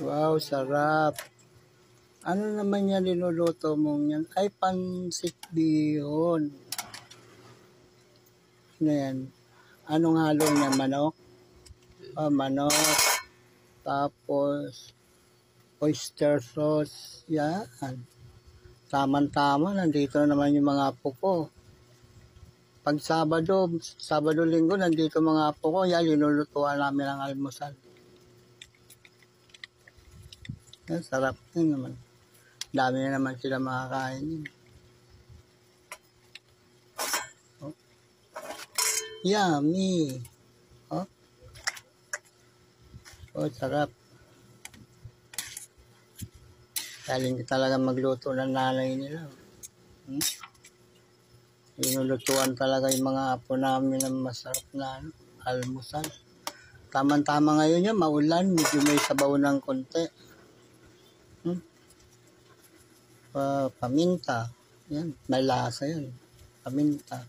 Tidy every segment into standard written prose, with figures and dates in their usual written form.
Wow, sarap. Ano naman yan linuluto mong yan? Ay, pansit bihon. Ano yan? Anong halo niya? Manok? Oh, manok. Tapos, oyster sauce. Yan. Tama-tama. Nandito na naman yung mga apo ko. Pag Sabado-Linggo, nandito mga apo ko. Yan, linulutuan namin ang almusal. Yan, sarap din naman. Dami na naman sila makakain yun. Oh. Yummy. Oh. Oh, sarap. Galing talaga magluto ng nanay nila. Linulutuan talaga yung mga apo namin ng masarap na almusal. Tama-tama ngayon yan, maulan. Medyo may sabaw ng konti. Paminta. Yan, may lasa yan. Paminta.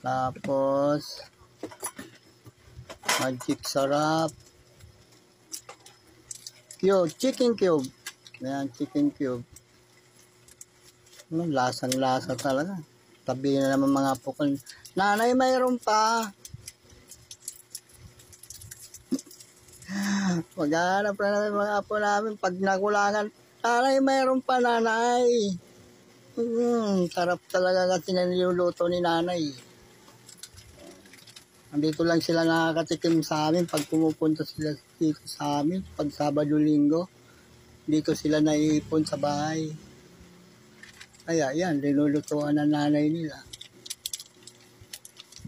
Tapos, magic sarap. Cube, chicken cube. Ayan, chicken cube. Lasang-lasa talaga. Tabi na naman mga apo ko. Nanay, mayroon pa. Maghanap na namin mga apo namin pag nakulangan. Nanay, mayroon pa, nanay. Sarap talaga kasi na niluluto ni nanay. Andito lang sila nakakatikim sa amin pag pumupunta sila dito sa amin. Pag Sabado-Linggo, dito sila naiipon sa bahay. Kaya yan, linulutuan ng nanay nila.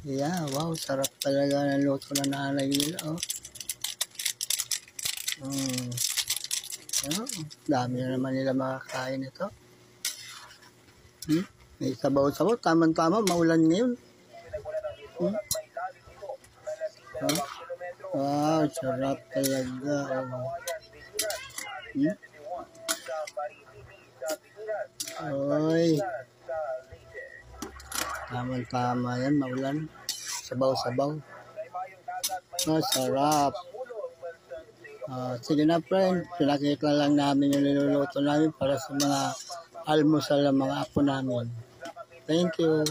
Yeah, wow, sarap talaga ng luto ng nanay nila. Oh. Dami na naman nila makakain ito. May sabaw-sabaw, tamang-tama, maulan ngayon. Wow, sarap talaga. Oy. Tamang-tama yan, maulan. Sabaw-sabaw. Oh, sarap. Sige na, friend. Pinakita lang namin yung niluluto namin para sa mga almusal ng mga apo namin. Thank you.